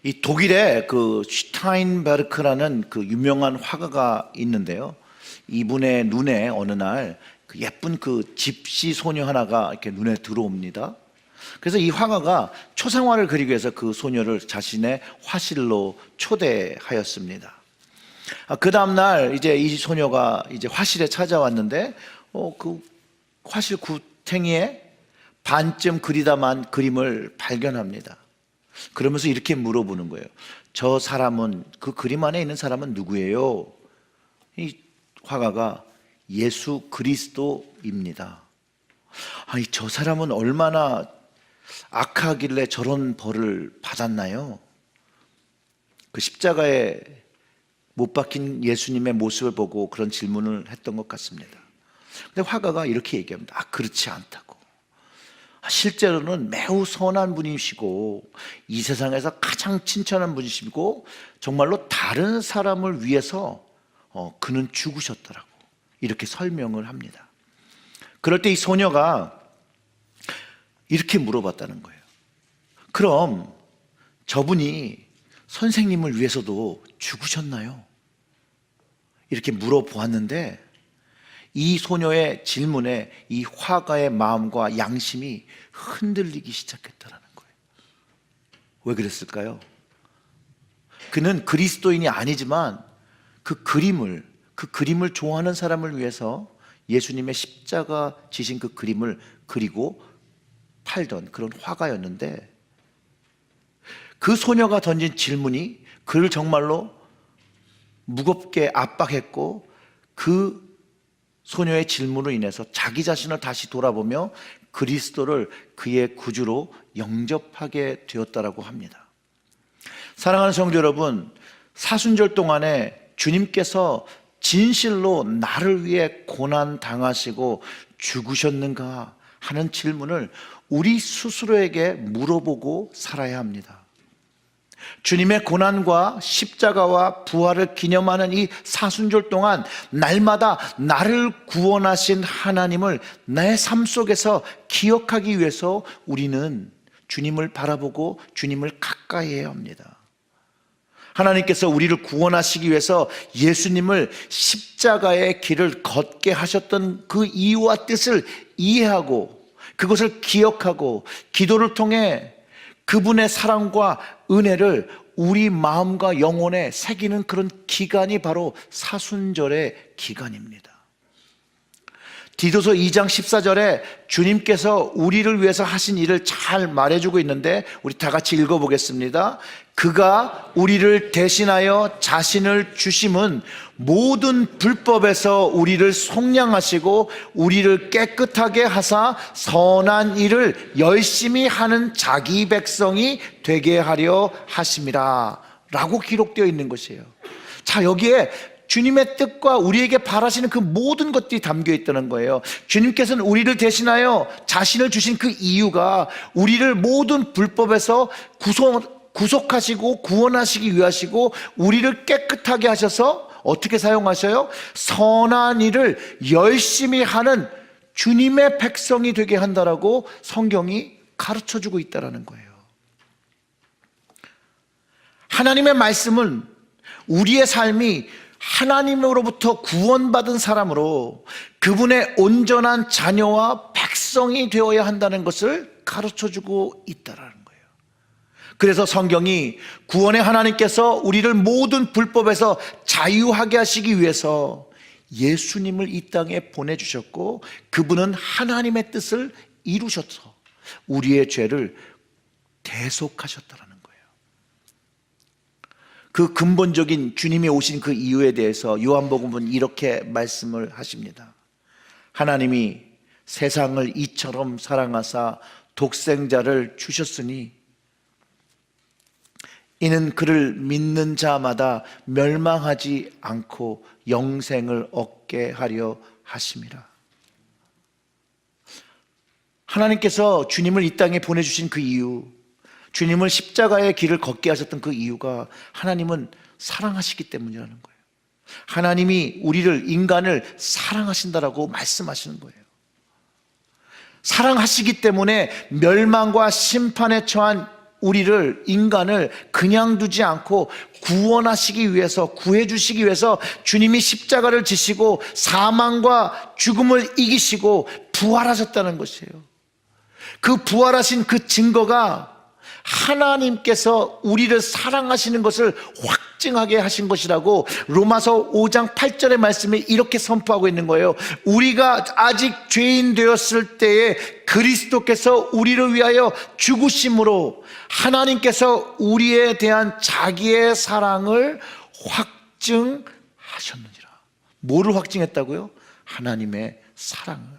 이 독일에 그 슈타인베르크라는 그 유명한 화가가 있는데요. 이분의 눈에 어느 날 그 예쁜 그 집시 소녀 하나가 이렇게 눈에 들어옵니다. 그래서 이 화가가 초상화를 그리기 위해서 그 소녀를 자신의 화실로 초대하였습니다. 그 다음날 이제 이 소녀가 이제 화실에 찾아왔는데, 그 화실 구탱이에 반쯤 그리다만 그림을 발견합니다. 그러면서 이렇게 물어보는 거예요. 저 사람은, 그 그림 안에 있는 사람은 누구예요? 이 화가가 예수 그리스도입니다. 아니, 저 사람은 얼마나 악하길래 저런 벌을 받았나요? 그 십자가에 못 박힌 예수님의 모습을 보고 그런 질문을 했던 것 같습니다. 근데 화가가 이렇게 얘기합니다. 그렇지 않다고. 실제로는 매우 선한 분이시고 이 세상에서 가장 친절한 분이시고 정말로 다른 사람을 위해서 그는 죽으셨더라고. 이렇게 설명을 합니다. 그럴 때 이 소녀가 이렇게 물어봤다는 거예요. 그럼 저분이 선생님을 위해서도 죽으셨나요? 이렇게 물어보았는데 이 소녀의 질문에 이 화가의 마음과 양심이 흔들리기 시작했다는 거예요. 왜 그랬을까요? 그는 그리스도인이 아니지만 그 그림을 좋아하는 사람을 위해서 예수님의 십자가 지신 그 그림을 그리고 팔던 그런 화가였는데, 그 소녀가 던진 질문이 그를 정말로 무겁게 압박했고, 그 소녀의 질문으로 인해서 자기 자신을 다시 돌아보며 그리스도를 그의 구주로 영접하게 되었다라고 합니다. 사랑하는 성도 여러분, 사순절 동안에 주님께서 진실로 나를 위해 고난 당하시고 죽으셨는가 하는 질문을 우리 스스로에게 물어보고 살아야 합니다. 주님의 고난과 십자가와 부활을 기념하는 이 사순절 동안 날마다 나를 구원하신 하나님을 내 삶 속에서 기억하기 위해서 우리는 주님을 바라보고 주님을 가까이 해야 합니다. 하나님께서 우리를 구원하시기 위해서 예수님을 십자가의 길을 걷게 하셨던 그 이유와 뜻을 이해하고 그것을 기억하고 기도를 통해 그분의 사랑과 은혜를 우리 마음과 영혼에 새기는 그런 기간이 바로 사순절의 기간입니다. 디도서 2장 14절에 주님께서 우리를 위해서 하신 일을 잘 말해주고 있는데 우리 다 같이 읽어보겠습니다. 그가 우리를 대신하여 자신을 주심은 모든 불법에서 우리를 속량하시고 우리를 깨끗하게 하사 선한 일을 열심히 하는 자기 백성이 되게 하려 하심이라 라고 기록되어 있는 것이에요. 자, 여기에 주님의 뜻과 우리에게 바라시는 그 모든 것들이 담겨 있다는 거예요. 주님께서는 우리를 대신하여 자신을 주신 그 이유가 우리를 모든 불법에서 구속하시고 구원하시기 위하시고 우리를 깨끗하게 하셔서 어떻게 사용하셔요? 선한 일을 열심히 하는 주님의 백성이 되게 한다라고 성경이 가르쳐주고 있다는 거예요. 하나님의 말씀은 우리의 삶이 하나님으로부터 구원받은 사람으로 그분의 온전한 자녀와 백성이 되어야 한다는 것을 가르쳐주고 있다는 거예요. 그래서 성경이 구원의 하나님께서 우리를 모든 불법에서 자유하게 하시기 위해서 예수님을 이 땅에 보내주셨고 그분은 하나님의 뜻을 이루셔서 우리의 죄를 대속하셨다는 거예요. 그 근본적인 주님이 오신 그 이유에 대해서 요한복음은 이렇게 말씀을 하십니다. 하나님이 세상을 이처럼 사랑하사 독생자를 주셨으니 이는 그를 믿는 자마다 멸망하지 않고 영생을 얻게 하려 하심이라. 하나님께서 주님을 이 땅에 보내주신 그 이유, 주님을 십자가의 길을 걷게 하셨던 그 이유가 하나님은 사랑하시기 때문이라는 거예요. 하나님이 우리를, 인간을 사랑하신다라고 말씀하시는 거예요. 사랑하시기 때문에 멸망과 심판에 처한 우리를, 인간을 그냥 두지 않고 구원하시기 위해서, 구해주시기 위해서 주님이 십자가를 지시고 사망과 죽음을 이기시고 부활하셨다는 것이에요. 그 부활하신 그 증거가 하나님께서 우리를 사랑하시는 것을 확증하게 하신 것이라고 로마서 5장 8절의 말씀에 이렇게 선포하고 있는 거예요. 우리가 아직 죄인 되었을 때에 그리스도께서 우리를 위하여 죽으심으로 하나님께서 우리에 대한 자기의 사랑을 확증하셨느니라. 뭐를 확증했다고요? 하나님의 사랑을.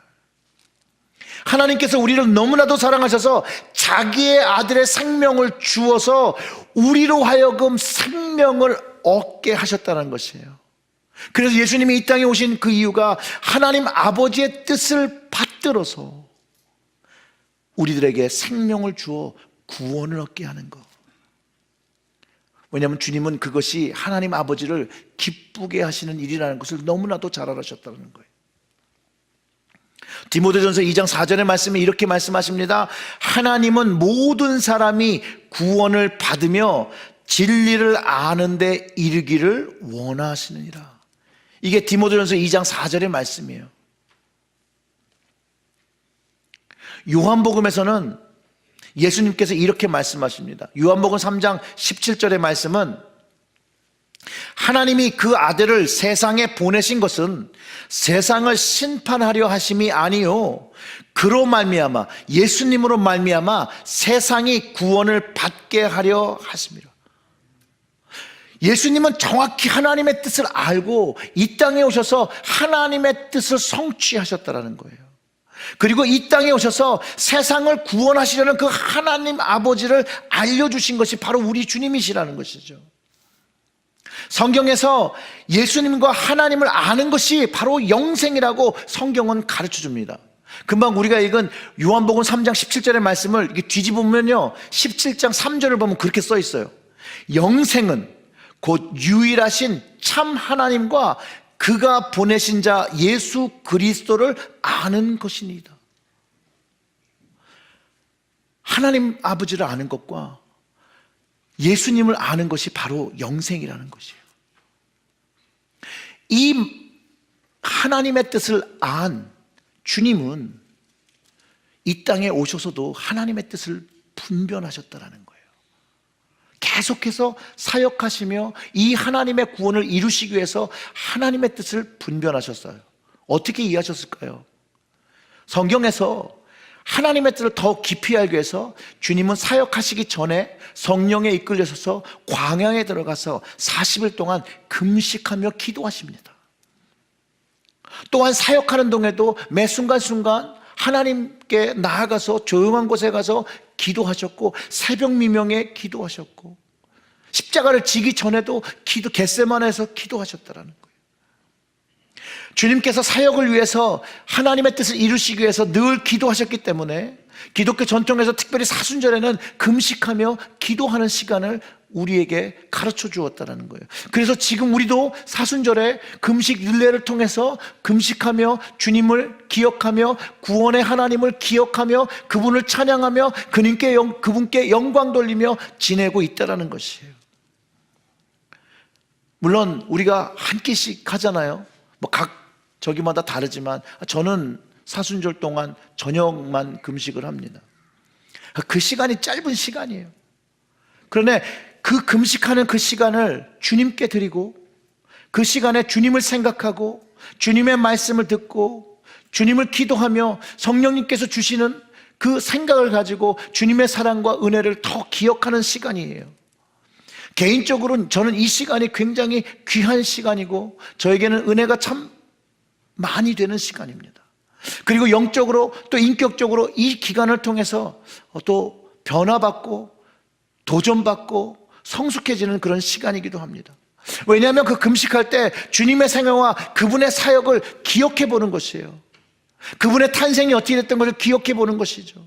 하나님께서 우리를 너무나도 사랑하셔서 자기의 아들의 생명을 주어서 우리로 하여금 생명을 얻게 하셨다는 것이에요. 그래서 예수님이 이 땅에 오신 그 이유가 하나님 아버지의 뜻을 받들어서 우리들에게 생명을 주어 구원을 얻게 하는 것. 왜냐하면 주님은 그것이 하나님 아버지를 기쁘게 하시는 일이라는 것을 너무나도 잘 알으셨다는 거예요. 디모데전서 2장 4절의 말씀에 이렇게 말씀하십니다. 하나님은 모든 사람이 구원을 받으며 진리를 아는 데 이르기를 원하시느니라. 이게 디모데전서 2장 4절의 말씀이에요. 요한복음에서는 예수님께서 이렇게 말씀하십니다. 요한복음 3장 17절의 말씀은 하나님이 그 아들을 세상에 보내신 것은 세상을 심판하려 하심이 아니요 그로 말미암아, 예수님으로 말미암아 세상이 구원을 받게 하려 하심이라. 예수님은 정확히 하나님의 뜻을 알고 이 땅에 오셔서 하나님의 뜻을 성취하셨다는 거예요. 그리고 이 땅에 오셔서 세상을 구원하시려는 그 하나님 아버지를 알려주신 것이 바로 우리 주님이시라는 것이죠. 성경에서 예수님과 하나님을 아는 것이 바로 영생이라고 성경은 가르쳐 줍니다. 금방 우리가 읽은 요한복음 3장 17절의 말씀을 뒤집으면요, 17장 3절을 보면 그렇게 써 있어요. 영생은 곧 유일하신 참 하나님과 그가 보내신 자 예수 그리스도를 아는 것이니이다. 하나님 아버지를 아는 것과 예수님을 아는 것이 바로 영생이라는 것이에요. 이 하나님의 뜻을 안 주님은 이 땅에 오셔서도 하나님의 뜻을 분별하셨다는 거예요. 계속해서 사역하시며 이 하나님의 구원을 이루시기 위해서 하나님의 뜻을 분별하셨어요. 어떻게 이해하셨을까요? 성경에서 하나님의 뜻을 더 깊이 알기 위해서 주님은 사역하시기 전에 성령에 이끌려서 광야에 들어가서 40일 동안 금식하며 기도하십니다. 또한 사역하는 동에도 매 순간순간 하나님께 나아가서 조용한 곳에 가서 기도하셨고 새벽 미명에 기도하셨고 십자가를 지기 전에도 겟세마네에서 기도하셨다라는 거예요. 주님께서 사역을 위해서 하나님의 뜻을 이루시기 위해서 늘 기도하셨기 때문에 기독교 전통에서 특별히 사순절에는 금식하며 기도하는 시간을 우리에게 가르쳐 주었다는 거예요. 그래서 지금 우리도 사순절에 금식 릴레이를 통해서 금식하며 주님을 기억하며 구원의 하나님을 기억하며 그분을 찬양하며 그분께 영광 돌리며 지내고 있다는 것이에요. 물론 우리가 한 끼씩 하잖아요. 각 저기마다 다르지만 저는 사순절 동안 저녁만 금식을 합니다. 그 시간이 짧은 시간이에요. 그런데 그 금식하는 그 시간을 주님께 드리고 그 시간에 주님을 생각하고 주님의 말씀을 듣고 주님을 기도하며 성령님께서 주시는 그 생각을 가지고 주님의 사랑과 은혜를 더 기억하는 시간이에요. 개인적으로는 저는 이 시간이 굉장히 귀한 시간이고 저에게는 은혜가 참 많이 되는 시간입니다. 그리고 영적으로 또 인격적으로 이 기간을 통해서 또 변화받고 도전받고 성숙해지는 그런 시간이기도 합니다. 왜냐하면 그 금식할 때 주님의 생애와 그분의 사역을 기억해 보는 것이에요. 그분의 탄생이 어떻게 됐던 것을 기억해 보는 것이죠.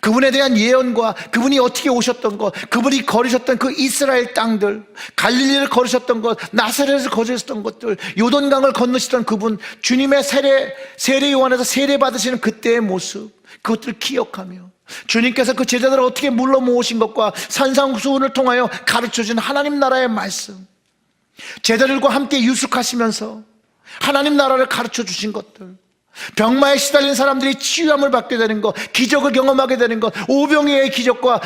그분에 대한 예언과 그분이 어떻게 오셨던 것, 그분이 걸으셨던 그 이스라엘 땅들, 갈릴리를 걸으셨던 것, 나사렛을 걸으셨던 것들, 요단강을 건너시던 그분, 주님의 세례 요한에서 세례 받으시는 그때의 모습, 그것들을 기억하며 주님께서 그 제자들을 어떻게 물러 모으신 것과 산상수훈을 통하여 가르쳐준 하나님 나라의 말씀, 제자들과 함께 유숙하시면서 하나님 나라를 가르쳐 주신 것들, 병마에 시달린 사람들이 치유함을 받게 되는 것, 기적을 경험하게 되는 것, 오병이의 기적과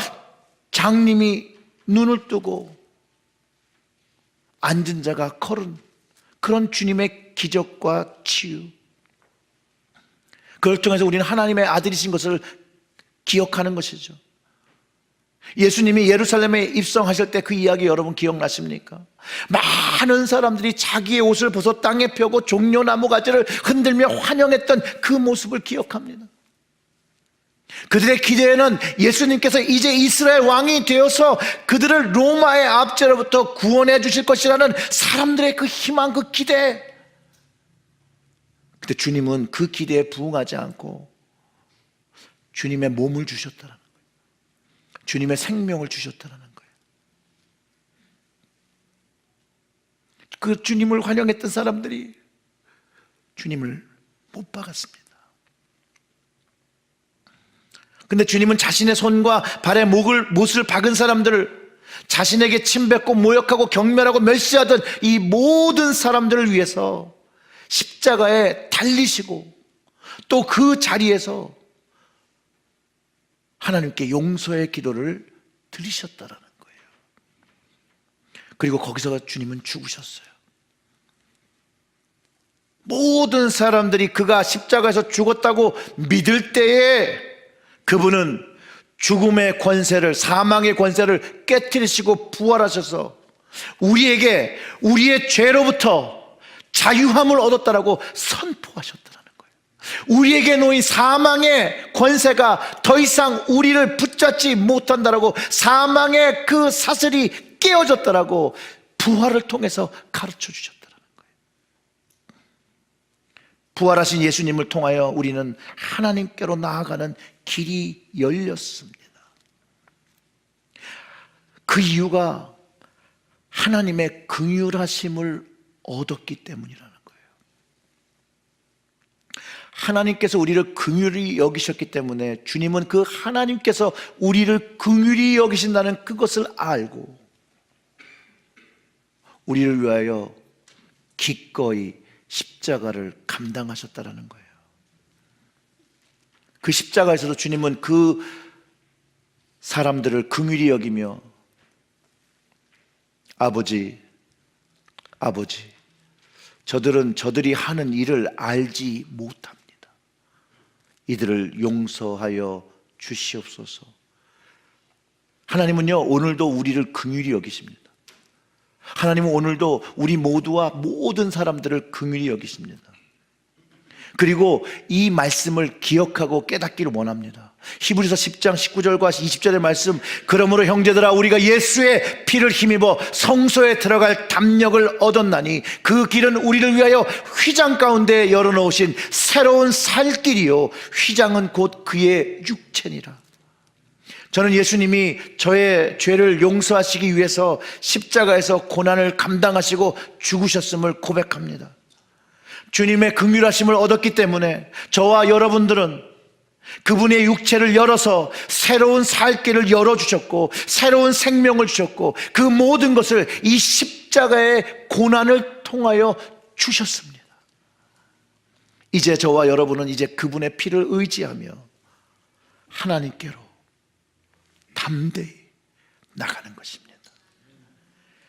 장님이 눈을 뜨고 앉은 자가 걸은 그런 주님의 기적과 치유, 그걸 통해서 우리는 하나님의 아들이신 것을 기억하는 것이죠. 예수님이 예루살렘에 입성하실 때 그 이야기 여러분 기억나십니까? 많은 사람들이 자기의 옷을 벗어 땅에 펴고 종려나무 가지를 흔들며 환영했던 그 모습을 기억합니다. 그들의 기대에는 예수님께서 이제 이스라엘 왕이 되어서 그들을 로마의 압제로부터 구원해 주실 것이라는 사람들의 그 희망, 그 기대. 근데 주님은 그 기대에 부응하지 않고 주님의 몸을 주셨다는 거예요. 주님의 생명을 주셨다는 거예요. 그 주님을 환영했던 사람들이 주님을 못 박았습니다. 근데 주님은 자신의 손과 발에 못을 박은 사람들을, 자신에게 침뱉고 모욕하고 경멸하고 멸시하던 이 모든 사람들을 위해서 십자가에 달리시고 또 그 자리에서 하나님께 용서의 기도를 드리셨다라는 거예요. 그리고 거기서 주님은 죽으셨어요. 모든 사람들이 그가 십자가에서 죽었다고 믿을 때에 그분은 죽음의 권세를, 사망의 권세를 깨트리시고 부활하셔서 우리에게 우리의 죄로부터 자유함을 얻었다라고 선포하셨다라는 거예요. 우리에게 놓인 사망의 권세가 더 이상 우리를 붙잡지 못한다라고, 사망의 그 사슬이 깨어졌다라고 부활을 통해서 가르쳐 주셨다라는 거예요. 부활하신 예수님을 통하여 우리는 하나님께로 나아가는 길이 열렸습니다. 그 이유가 하나님의 긍휼하심을 얻었기 때문이라는 거예요. 하나님께서 우리를 긍휼히 여기셨기 때문에 주님은 그 하나님께서 우리를 긍휼히 여기신다는 그것을 알고 우리를 위하여 기꺼이 십자가를 감당하셨다라는 거예요. 그 십자가에서도 주님은 그 사람들을 긍휼히 여기며 아버지, 저들은 저들이 하는 일을 알지 못합니다. 이들을 용서하여 주시옵소서. 하나님은요, 오늘도 우리를 긍휼히 여기십니다. 하나님은 오늘도 우리 모두와 모든 사람들을 긍휼히 여기십니다. 그리고 이 말씀을 기억하고 깨닫기를 원합니다. 히브리서 10장 19절과 20절의 말씀, 그러므로 형제들아 우리가 예수의 피를 힘입어 성소에 들어갈 담력을 얻었나니 그 길은 우리를 위하여 휘장 가운데 열어놓으신 새로운 살 길이요 휘장은 곧 그의 육체니라. 저는 예수님이 저의 죄를 용서하시기 위해서 십자가에서 고난을 감당하시고 죽으셨음을 고백합니다. 주님의 긍휼하심을 얻었기 때문에 저와 여러분들은 그분의 육체를 열어서 새로운 살 길을 열어주셨고 새로운 생명을 주셨고 그 모든 것을 이 십자가의 고난을 통하여 주셨습니다. 이제 저와 여러분은 이제 그분의 피를 의지하며 하나님께로 담대히 나가는 것입니다.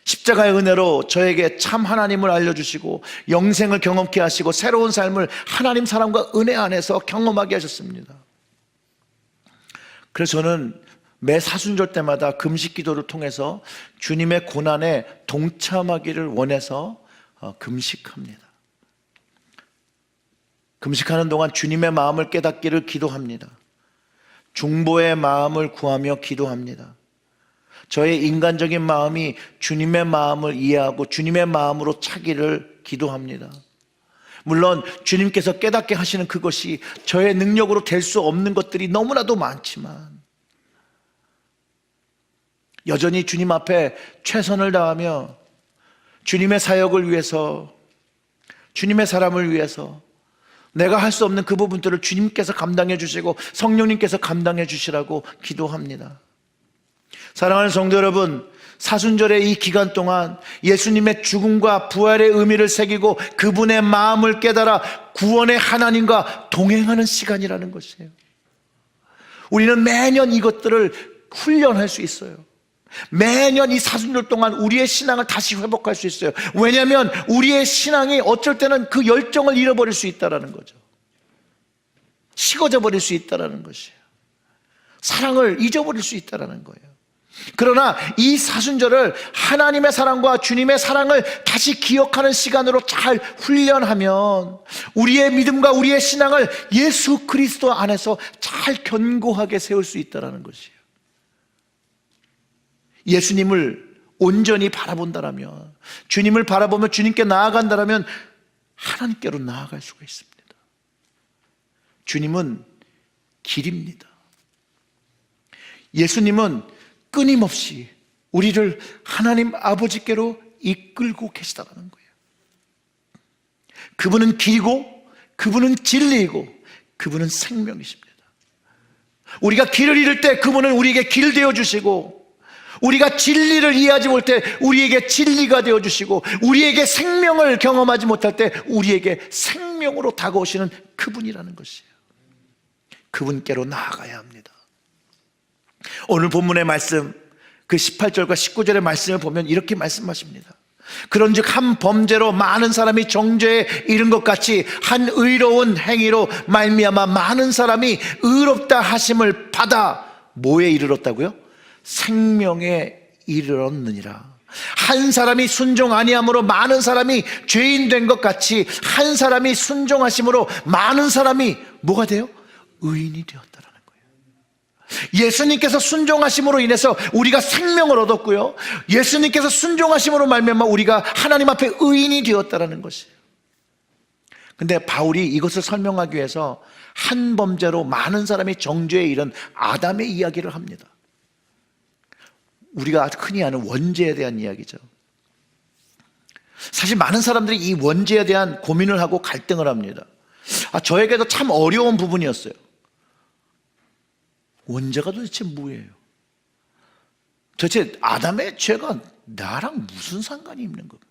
십자가의 은혜로 저에게 참 하나님을 알려주시고 영생을 경험케 하시고 새로운 삶을 하나님 사랑과 은혜 안에서 경험하게 하셨습니다. 그래서 저는 매 사순절 때마다 금식 기도를 통해서 주님의 고난에 동참하기를 원해서 금식합니다. 금식하는 동안 주님의 마음을 깨닫기를 기도합니다. 중보의 마음을 구하며 기도합니다. 저의 인간적인 마음이 주님의 마음을 이해하고 주님의 마음으로 차기를 기도합니다. 물론 주님께서 깨닫게 하시는 그것이 저의 능력으로 될 수 없는 것들이 너무나도 많지만 여전히 주님 앞에 최선을 다하며 주님의 사역을 위해서, 주님의 사람을 위해서 내가 할 수 없는 그 부분들을 주님께서 감당해 주시고 성령님께서 감당해 주시라고 기도합니다. 사랑하는 성도 여러분, 사순절의 이 기간 동안 예수님의 죽음과 부활의 의미를 새기고 그분의 마음을 깨달아 구원의 하나님과 동행하는 시간이라는 것이에요. 우리는 매년 이것들을 훈련할 수 있어요. 매년 이 사순절 동안 우리의 신앙을 다시 회복할 수 있어요. 왜냐하면 우리의 신앙이 어쩔 때는 그 열정을 잃어버릴 수 있다는 거죠. 식어져 버릴 수 있다는 것이에요. 사랑을 잊어버릴 수 있다는 거예요. 그러나 이 사순절을 하나님의 사랑과 주님의 사랑을 다시 기억하는 시간으로 잘 훈련하면 우리의 믿음과 우리의 신앙을 예수 그리스도 안에서 잘 견고하게 세울 수 있다는 것이에요. 예수님을 온전히 바라본다라면, 주님을 바라보며 주님께 나아간다라면 하나님께로 나아갈 수가 있습니다. 주님은 길입니다. 예수님은 끊임없이 우리를 하나님 아버지께로 이끌고 계시다는 거예요. 그분은 길이고, 그분은 진리이고, 그분은 생명이십니다. 우리가 길을 잃을 때 그분은 우리에게 길 되어주시고, 우리가 진리를 이해하지 못할 때 우리에게 진리가 되어주시고, 우리에게 생명을 경험하지 못할 때 우리에게 생명으로 다가오시는 그분이라는 것이에요. 그분께로 나아가야 합니다. 오늘 본문의 말씀, 그 18절과 19절의 말씀을 보면 이렇게 말씀하십니다. 그런즉 한 범죄로 많은 사람이 정죄에 이른 것 같이 한 의로운 행위로 말미암아 많은 사람이 의롭다 하심을 받아 뭐에 이르렀다고요? 생명에 이르렀느니라. 한 사람이 순종 아니함으로 많은 사람이 죄인 된 것 같이 한 사람이 순종하심으로 많은 사람이 뭐가 돼요? 의인이 되었다라는 거예요. 예수님께서 순종하심으로 인해서 우리가 생명을 얻었고요, 예수님께서 순종하심으로 말미암아 우리가 하나님 앞에 의인이 되었다라는 것이에요. 근데 바울이 이것을 설명하기 위해서 한 범죄로 많은 사람이 정죄에 이른 아담의 이야기를 합니다. 우리가 흔히 아는 원죄에 대한 이야기죠. 사실 많은 사람들이 이 원죄에 대한 고민을 하고 갈등을 합니다. 저에게도 참 어려운 부분이었어요. 원죄가 도대체 뭐예요? 도대체 아담의 죄가 나랑 무슨 상관이 있는 겁니까?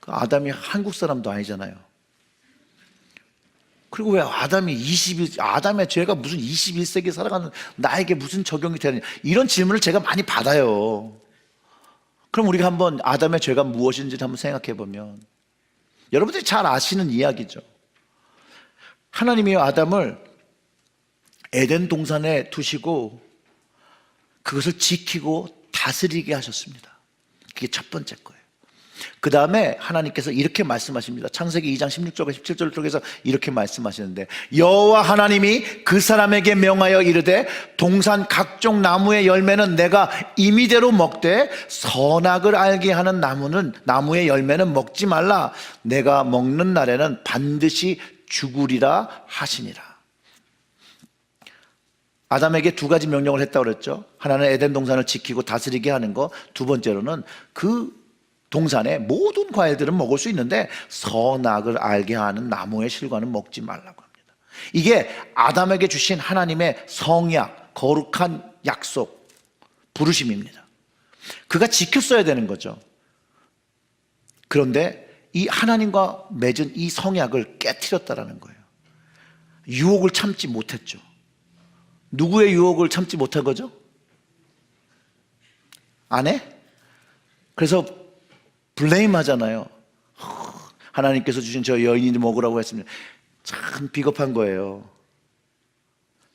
아담이 한국 사람도 아니잖아요. 그리고 왜 아담의 죄가 무슨 21세기 살아가는 나에게 무슨 적용이 되느냐, 이런 질문을 제가 많이 받아요. 그럼 우리가 한번 아담의 죄가 무엇인지 한번 생각해 보면 여러분들이 잘 아시는 이야기죠. 하나님이 아담을 에덴 동산에 두시고 그것을 지키고 다스리게 하셨습니다. 그게 첫 번째 거예요. 그 다음에 하나님께서 이렇게 말씀하십니다. 창세기 2장 16절과 17절 쪽에서 이렇게 말씀하시는데, 여호와 하나님이 그 사람에게 명하여 이르되 동산 각종 나무의 열매는 내가 임의대로 먹되 선악을 알게 하는 나무의 열매는 먹지 말라. 내가 먹는 날에는 반드시 죽으리라 하시니라. 아담에게 두 가지 명령을 했다고 그랬죠. 하나는 에덴 동산을 지키고 다스리게 하는 거, 두 번째로는 그 동산의 모든 과일들은 먹을 수 있는데 선악을 알게 하는 나무의 실과는 먹지 말라고 합니다. 이게 아담에게 주신 하나님의 성약, 거룩한 약속, 부르심입니다. 그가 지켰어야 되는 거죠. 그런데 이 하나님과 맺은 이 성약을 깨트렸다라는 거예요. 유혹을 참지 못했죠. 누구의 유혹을 참지 못한 거죠? 아내? 그래서 블레임 하잖아요. 하나님께서 주신 저 여인이 먹으라고 했습니다. 참 비겁한 거예요.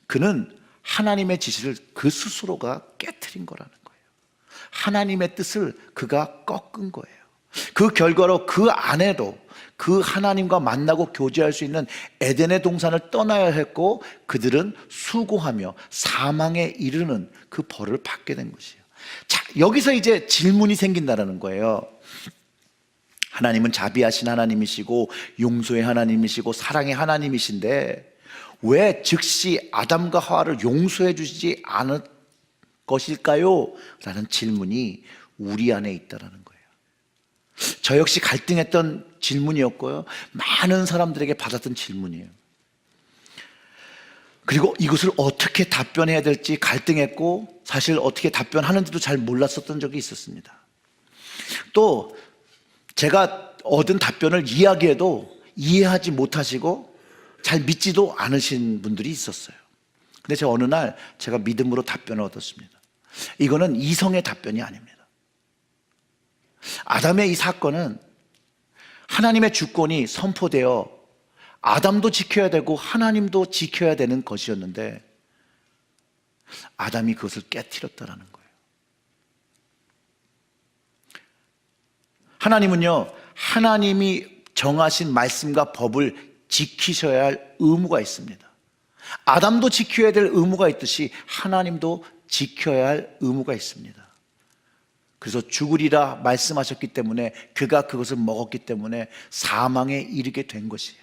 그는 하나님의 지시를 그 스스로가 깨트린 거라는 거예요. 하나님의 뜻을 그가 꺾은 거예요. 그 결과로 그 아내도 그 하나님과 만나고 교제할 수 있는 에덴의 동산을 떠나야 했고, 그들은 수고하며 사망에 이르는 그 벌을 받게 된 것이에요. 자, 여기서 이제 질문이 생긴다는 거예요. 하나님은 자비하신 하나님이시고 용서의 하나님이시고 사랑의 하나님이신데 왜 즉시 아담과 하와를 용서해 주시지 않을 것일까요? 라는 질문이 우리 안에 있다는 거예요. 저 역시 갈등했던 질문이었고요. 많은 사람들에게 받았던 질문이에요. 그리고 이것을 어떻게 답변해야 될지 갈등했고, 사실 어떻게 답변하는지도 잘 몰랐었던 적이 있었습니다. 또 제가 얻은 답변을 이야기해도 이해하지 못하시고 잘 믿지도 않으신 분들이 있었어요. 근데 제가 어느 날 제가 믿음으로 답변을 얻었습니다. 이거는 이성의 답변이 아닙니다. 아담의 이 사건은 하나님의 주권이 선포되어 아담도 지켜야 되고 하나님도 지켜야 되는 것이었는데 아담이 그것을 깨트렸다는 거예요. 하나님은요, 하나님이 정하신 말씀과 법을 지키셔야 할 의무가 있습니다. 아담도 지켜야 될 의무가 있듯이 하나님도 지켜야 할 의무가 있습니다. 그래서 죽으리라 말씀하셨기 때문에 그가 그것을 먹었기 때문에 사망에 이르게 된 것이에요.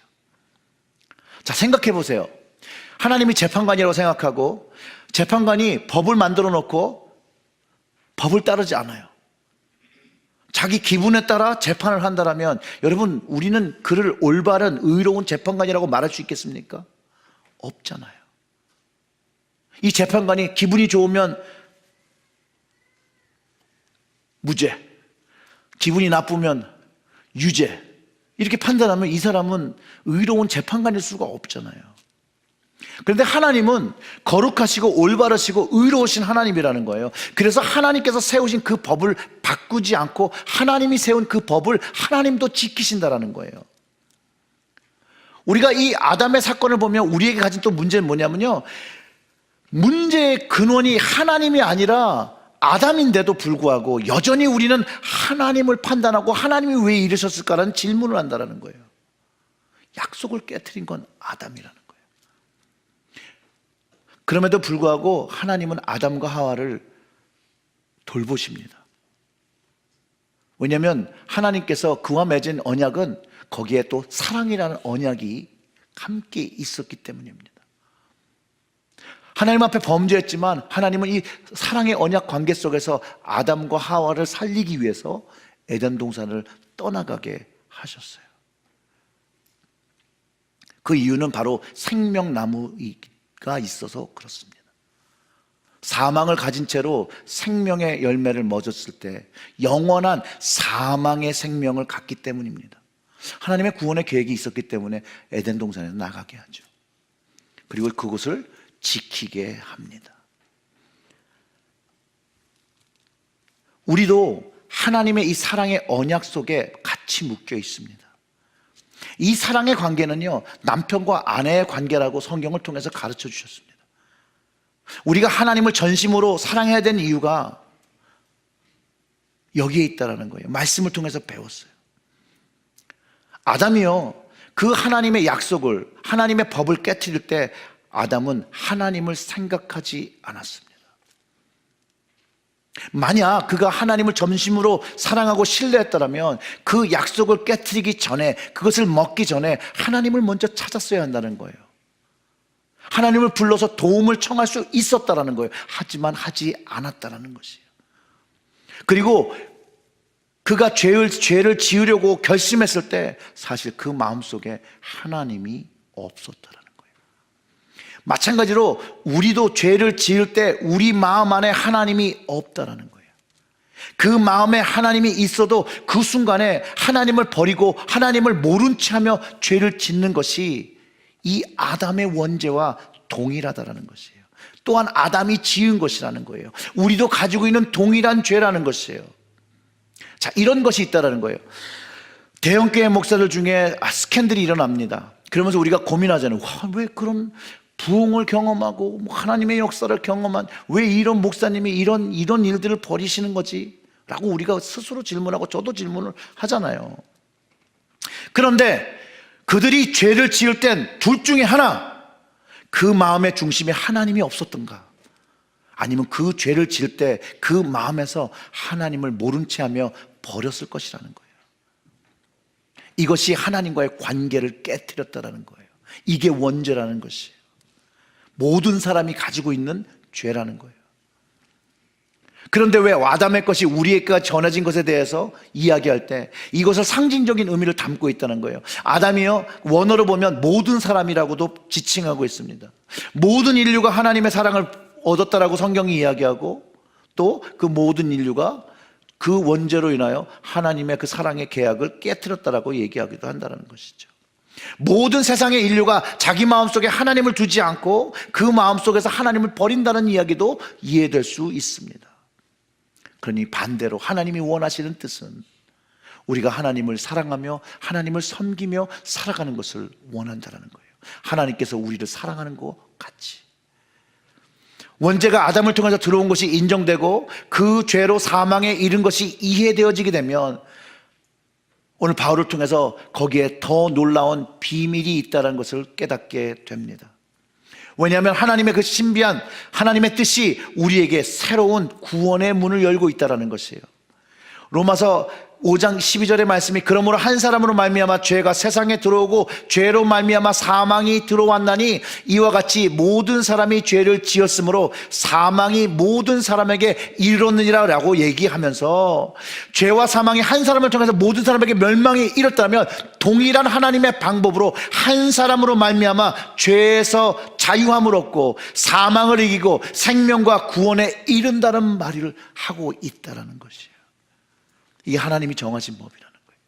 자, 생각해 보세요. 하나님이 재판관이라고 생각하고 재판관이 법을 만들어 놓고 법을 따르지 않아요. 자기 기분에 따라 재판을 한다면 여러분, 우리는 그를 올바른 의로운 재판관이라고 말할 수 있겠습니까? 없잖아요. 이 재판관이 기분이 좋으면 무죄, 기분이 나쁘면 유죄, 이렇게 판단하면 이 사람은 의로운 재판관일 수가 없잖아요. 그런데 하나님은 거룩하시고 올바르시고 의로우신 하나님이라는 거예요. 그래서 하나님께서 세우신 그 법을 바꾸지 않고 하나님이 세운 그 법을 하나님도 지키신다라는 거예요. 우리가 이 아담의 사건을 보면 우리에게 가진 또 문제는 뭐냐면요, 문제의 근원이 하나님이 아니라 아담인데도 불구하고 여전히 우리는 하나님을 판단하고 하나님이 왜 이러셨을까라는 질문을 한다는 거예요. 약속을 깨트린 건 아담이라는 거예요. 그럼에도 불구하고 하나님은 아담과 하와를 돌보십니다. 왜냐하면 하나님께서 그와 맺은 언약은 거기에 또 사랑이라는 언약이 함께 있었기 때문입니다. 하나님 앞에 범죄했지만 하나님은 이 사랑의 언약 관계 속에서 아담과 하와를 살리기 위해서 에덴 동산을 떠나가게 하셨어요. 그 이유는 바로 생명나무가 있어서 그렇습니다. 사망을 가진 채로 생명의 열매를 맺었을 때 영원한 사망의 생명을 갖기 때문입니다. 하나님의 구원의 계획이 있었기 때문에 에덴 동산에서 나가게 하죠. 그리고 그곳을 지키게 합니다. 우리도 하나님의 이 사랑의 언약 속에 같이 묶여 있습니다. 이 사랑의 관계는요, 남편과 아내의 관계라고 성경을 통해서 가르쳐 주셨습니다. 우리가 하나님을 전심으로 사랑해야 되는 이유가 여기에 있다는 거예요. 말씀을 통해서 배웠어요. 아담이요, 그 하나님의 약속을, 하나님의 법을 깨트릴 때 아담은 하나님을 생각하지 않았습니다. 만약 그가 하나님을 전심으로 사랑하고 신뢰했다면 그 약속을 깨트리기 전에, 그것을 먹기 전에 하나님을 먼저 찾았어야 한다는 거예요. 하나님을 불러서 도움을 청할 수 있었다는 거예요. 하지만 하지 않았다는 것이에요. 그리고 그가 죄를 지으려고 결심했을 때 사실 그 마음속에 하나님이 없었다는 거예요. 마찬가지로 우리도 죄를 지을 때 우리 마음 안에 하나님이 없다는 거예요. 그 마음에 하나님이 있어도 그 순간에 하나님을 버리고 하나님을 모른 채 하며 죄를 짓는 것이 이 아담의 원죄와 동일하다는 것이에요. 또한 아담이 지은 것이라는 거예요. 우리도 가지고 있는 동일한 죄라는 것이에요. 자, 이런 것이 있다는 거예요. 대형교회 목사들 중에 스캔들이 일어납니다. 그러면서 우리가 고민하잖아요. 왜 그런 부흥을 경험하고 하나님의 역사를 경험한 왜 이런 목사님이 이런 일들을 벌이시는 거지? 라고 우리가 스스로 질문하고 저도 질문을 하잖아요. 그런데 그들이 죄를 지을 땐 둘 중에 하나, 그 마음의 중심에 하나님이 없었던가, 아니면 그 죄를 지을 때 그 마음에서 하나님을 모른 채 하며 버렸을 것이라는 거예요. 이것이 하나님과의 관계를 깨트렸다는 거예요. 이게 원죄라는 것이에요. 모든 사람이 가지고 있는 죄라는 거예요. 그런데 왜 아담의 것이 우리에게 전해진 것에 대해서 이야기할 때 이것을 상징적인 의미를 담고 있다는 거예요. 아담이요, 원어로 보면 모든 사람이라고도 지칭하고 있습니다. 모든 인류가 하나님의 사랑을 얻었다라고 성경이 이야기하고, 또 그 모든 인류가 그 원죄로 인하여 하나님의 그 사랑의 계약을 깨트렸다라고 얘기하기도 한다는 것이죠. 모든 세상의 인류가 자기 마음속에 하나님을 두지 않고 그 마음속에서 하나님을 버린다는 이야기도 이해될 수 있습니다. 그러니 반대로 하나님이 원하시는 뜻은 우리가 하나님을 사랑하며 하나님을 섬기며 살아가는 것을 원한다는 거예요. 하나님께서 우리를 사랑하는 것 같이. 원죄가 아담을 통해서 들어온 것이 인정되고 그 죄로 사망에 이른 것이 이해되어지게 되면 오늘 바울을 통해서 거기에 더 놀라운 비밀이 있다는 것을 깨닫게 됩니다. 왜냐하면 하나님의 그 신비한 하나님의 뜻이 우리에게 새로운 구원의 문을 열고 있다는 것이에요. 로마서 5장 12절의 말씀이 그러므로 한 사람으로 말미암아 죄가 세상에 들어오고 죄로 말미암아 사망이 들어왔나니 이와 같이 모든 사람이 죄를 지었으므로 사망이 모든 사람에게 이르렀느니라 라고 얘기하면서 죄와 사망이 한 사람을 통해서 모든 사람에게 멸망이 이뤘다면 동일한 하나님의 방법으로 한 사람으로 말미암아 죄에서 자유함을 얻고 사망을 이기고 생명과 구원에 이른다는 말을 하고 있다는 것이에요. 이게 하나님이 정하신 법이라는 거예요.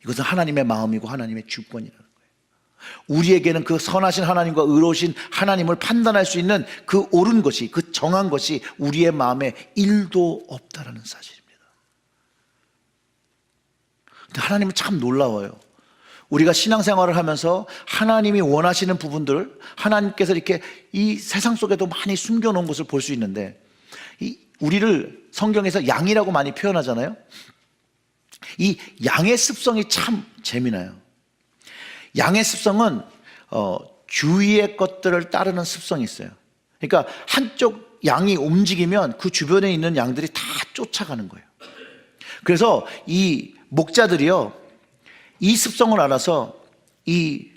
이것은 하나님의 마음이고 하나님의 주권이라는 거예요. 우리에게는 그 선하신 하나님과 의로우신 하나님을 판단할 수 있는 그 옳은 것이, 그 정한 것이 우리의 마음에 1도 없다라는 사실입니다. 근데 하나님은 참 놀라워요. 우리가 신앙생활을 하면서 하나님이 원하시는 부분들을 하나님께서 이렇게 이 세상 속에도 많이 숨겨놓은 것을 볼 수 있는데, 우리를 성경에서 양이라고 많이 표현하잖아요. 이 양의 습성이 참 재미나요. 양의 습성은 주위의 것들을 따르는 습성이 있어요. 그러니까 한쪽 양이 움직이면 그 주변에 있는 양들이 다 쫓아가는 거예요. 그래서 이 목자들이요, 이 습성을 알아서 이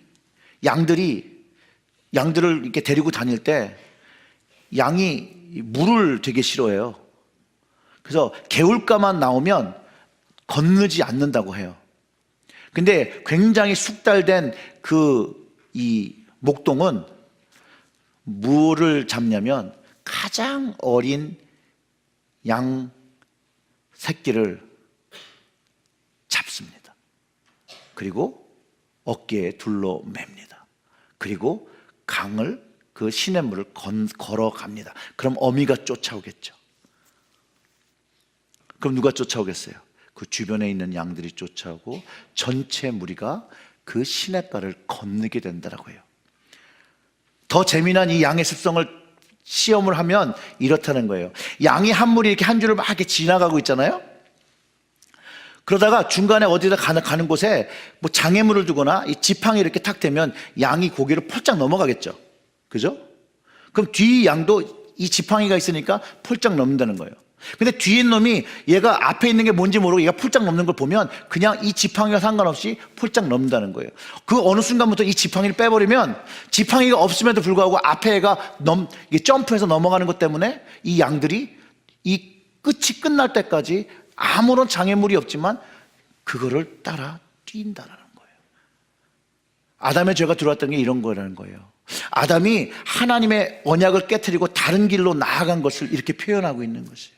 양들을 이렇게 데리고 다닐 때 양이 물을 되게 싫어해요. 그래서 개울가만 나오면 건너지 않는다고 해요. 근데 굉장히 숙달된 이 목동은 물을 잡냐면 가장 어린 양 새끼를 잡습니다. 그리고 어깨에 둘러 맵니다. 그리고 강을, 그 시냇물을 걸어갑니다. 그럼 어미가 쫓아오겠죠. 그럼 누가 쫓아오겠어요? 그 주변에 있는 양들이 쫓아오고 전체 무리가 그 시냇가를 건너게 된다라고 해요. 더 재미난 이 양의 습성을 시험을 하면 이렇다는 거예요. 양이 한 무리 이렇게 한 줄을 막 이렇게 지나가고 있잖아요. 그러다가 중간에 어디다 가는 곳에 뭐 장애물을 두거나 이 지팡이 이렇게 탁 대면 양이 고개를 폴짝 넘어가겠죠. 그죠? 그럼 뒤 양도 이 지팡이가 있으니까 폴짝 넘는다는 거예요. 근데 뒤에 있는 놈이 얘가 앞에 있는 게 뭔지 모르고 얘가 폴짝 넘는 걸 보면 그냥 이 지팡이와 상관없이 폴짝 넘는다는 거예요. 그 어느 순간부터 이 지팡이를 빼버리면 지팡이가 없음에도 불구하고 앞에 애가 점프해서 넘어가는 것 때문에 이 양들이 이 끝이 끝날 때까지 아무런 장애물이 없지만 그거를 따라 뛴다라는 거예요. 아담의 죄가 들어왔던 게 이런 거라는 거예요. 아담이 하나님의 언약을 깨트리고 다른 길로 나아간 것을 이렇게 표현하고 있는 것이에요.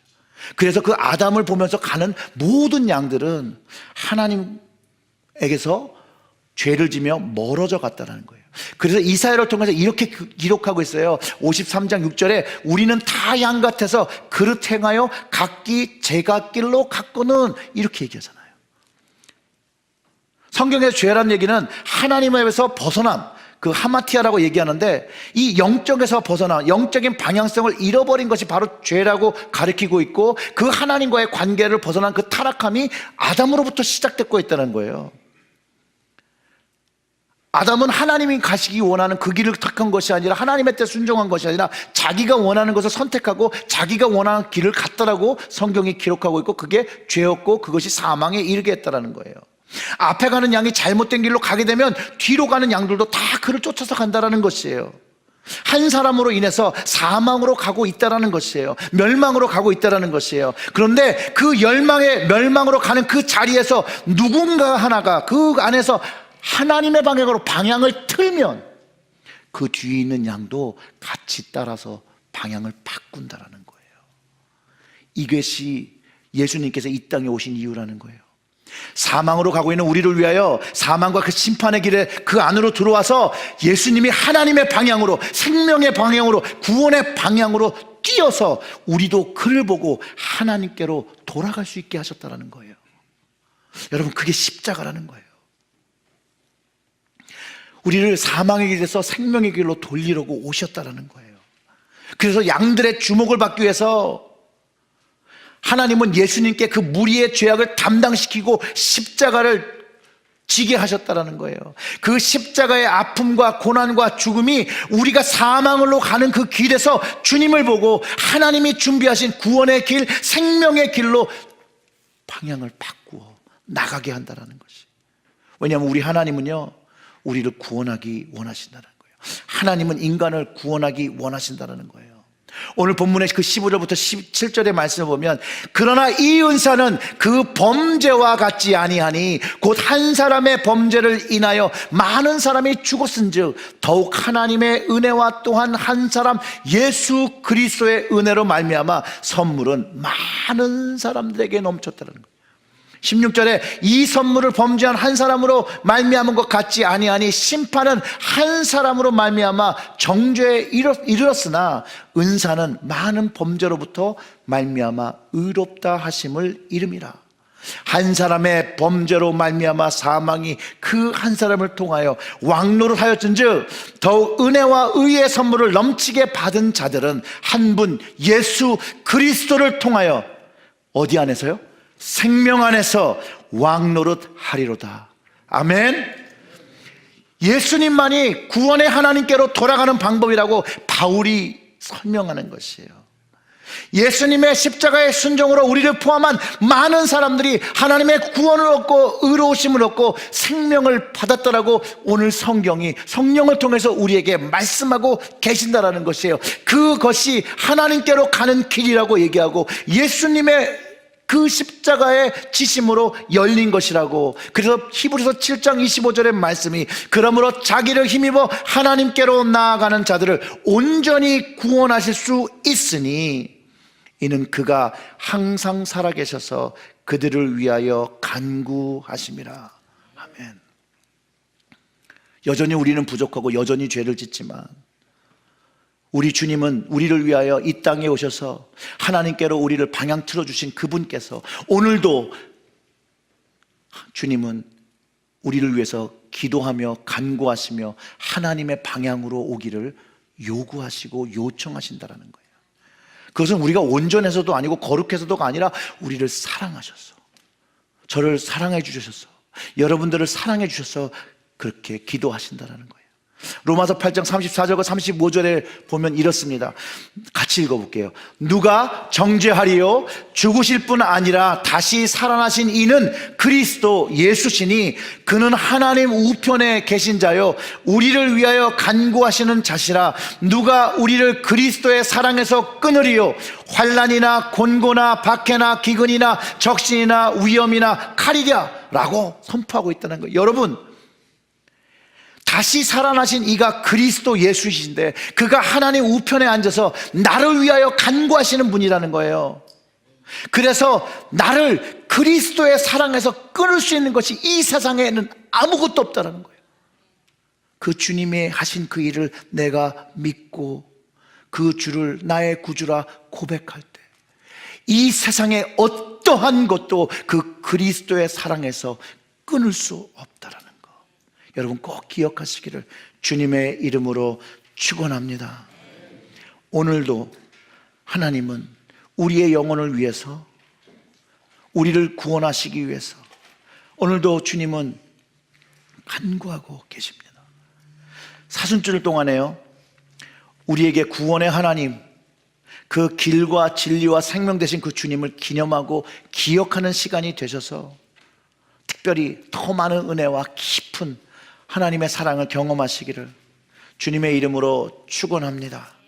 그래서 그 아담을 보면서 가는 모든 양들은 하나님에게서 죄를 지며 멀어져 갔다는 거예요. 그래서 이사야를 통해서 이렇게 기록하고 있어요. 53장 6절에 우리는 다 양 같아서 그릇 행하여 각기 제갓길로 갔거늘, 이렇게 얘기하잖아요. 성경에서 죄라는 얘기는 하나님에서 벗어남, 그 하마티아라고 얘기하는데, 이 영적에서 벗어나 영적인 방향성을 잃어버린 것이 바로 죄라고 가리키고 있고, 그 하나님과의 관계를 벗어난 그 타락함이 아담으로부터 시작됐고 있다는 거예요. 아담은 하나님이 가시기 원하는 그 길을 택한 것이 아니라, 하나님의 뜻에 순종한 것이 아니라 자기가 원하는 것을 선택하고 자기가 원하는 길을 갔다라고 성경이 기록하고 있고, 그게 죄였고 그것이 사망에 이르게 했다라는 거예요. 앞에 가는 양이 잘못된 길로 가게 되면 뒤로 가는 양들도 다 그를 쫓아서 간다라는 것이에요. 한 사람으로 인해서 사망으로 가고 있다는 것이에요. 멸망으로 가고 있다는 것이에요. 그런데 그 멸망으로 가는 그 자리에서 누군가 하나가 그 안에서 하나님의 방향으로 방향을 틀면 그 뒤에 있는 양도 같이 따라서 방향을 바꾼다는 거예요. 이것이 예수님께서 이 땅에 오신 이유라는 거예요. 사망으로 가고 있는 우리를 위하여 사망과 그 심판의 길에 그 안으로 들어와서 예수님이 하나님의 방향으로, 생명의 방향으로, 구원의 방향으로 뛰어서 우리도 그를 보고 하나님께로 돌아갈 수 있게 하셨다는 거예요. 여러분, 그게 십자가라는 거예요. 우리를 사망의 길에서 생명의 길로 돌리려고 오셨다는 거예요. 그래서 양들의 주목을 받기 위해서 하나님은 예수님께 그 무리의 죄악을 담당시키고 십자가를 지게 하셨다는 거예요. 그 십자가의 아픔과 고난과 죽음이 우리가 사망으로 가는 그 길에서 주님을 보고 하나님이 준비하신 구원의 길, 생명의 길로 방향을 바꾸어 나가게 한다는 것이. 왜냐하면 우리 하나님은요, 우리를 구원하기 원하신다는 거예요. 하나님은 인간을 구원하기 원하신다는 거예요. 오늘 본문의 그 15절부터 17절의 말씀을 보면, 그러나 이 은사는 그 범죄와 같지 아니하니 곧 한 사람의 범죄를 인하여 많은 사람이 죽었은즉 더욱 하나님의 은혜와 또한 한 사람 예수 그리스도의 은혜로 말미암아 선물은 많은 사람들에게 넘쳤다는 거예요. 16절에 이 선물을 범죄한 한 사람으로 말미암은 것 같지 아니하니 심판은 한 사람으로 말미암아 정죄에 이르렀으나 은사는 많은 범죄로부터 말미암아 의롭다 하심을 이름이라. 한 사람의 범죄로 말미암아 사망이 그 한 사람을 통하여 왕노를 하였은즉 더욱 은혜와 의의 선물을 넘치게 받은 자들은 한 분 예수 그리스도를 통하여 어디 안에서요? 생명 안에서 왕노릇 하리로다. 아멘. 예수님만이 구원의 하나님께로 돌아가는 방법이라고 바울이 설명하는 것이에요. 예수님의 십자가의 순종으로 우리를 포함한 많은 사람들이 하나님의 구원을 얻고 의로우심을 얻고 생명을 받았다라고 오늘 성경이 성령을 통해서 우리에게 말씀하고 계신다라는 것이에요. 그것이 하나님께로 가는 길이라고 얘기하고 예수님의 그 십자가의 지심으로 열린 것이라고. 그래서 히브리서 7장 25절의 말씀이 그러므로 자기를 힘입어 하나님께로 나아가는 자들을 온전히 구원하실 수 있으니 이는 그가 항상 살아계셔서 그들을 위하여 간구하심이라. 아멘. 여전히 우리는 부족하고 여전히 죄를 짓지만 우리 주님은 우리를 위하여 이 땅에 오셔서 하나님께로 우리를 방향 틀어주신 그분께서 오늘도 주님은 우리를 위해서 기도하며 간구하시며 하나님의 방향으로 오기를 요구하시고 요청하신다는 거예요. 그것은 우리가 온전해서도 아니고 거룩해서도가 아니라 우리를 사랑하셔서, 저를 사랑해 주셔서, 여러분들을 사랑해 주셔서 그렇게 기도하신다는 거예요. 로마서 8장 34절과 35절에 보면 이렇습니다. 같이 읽어볼게요. 누가 정죄하리요? 죽으실 뿐 아니라 다시 살아나신 이는 그리스도 예수시니 그는 하나님 우편에 계신 자요 우리를 위하여 간구하시는 자시라. 누가 우리를 그리스도의 사랑에서 끊으리요? 환난이나 곤고나 박해나 기근이나 적신이나 위험이나 칼이랴 라고 선포하고 있다는 거예요. 여러분, 다시 살아나신 이가 그리스도 예수이신데 그가 하나님 우편에 앉아서 나를 위하여 간구하시는 분이라는 거예요. 그래서 나를 그리스도의 사랑에서 끊을 수 있는 것이 이 세상에는 아무것도 없다는 거예요. 그 주님이 하신 그 일을 내가 믿고 그 주를 나의 구주라 고백할 때 이 세상에 어떠한 것도 그 그리스도의 사랑에서 끊을 수 없다라는 거예요. 여러분 꼭 기억하시기를 주님의 이름으로 축원합니다. 오늘도 하나님은 우리의 영혼을 위해서, 우리를 구원하시기 위해서 오늘도 주님은 간구하고 계십니다. 사순절 동안에요 우리에게 구원의 하나님, 그 길과 진리와 생명 되신 그 주님을 기념하고 기억하는 시간이 되셔서 특별히 더 많은 은혜와 깊은 하나님의 사랑을 경험하시기를 주님의 이름으로 축원합니다.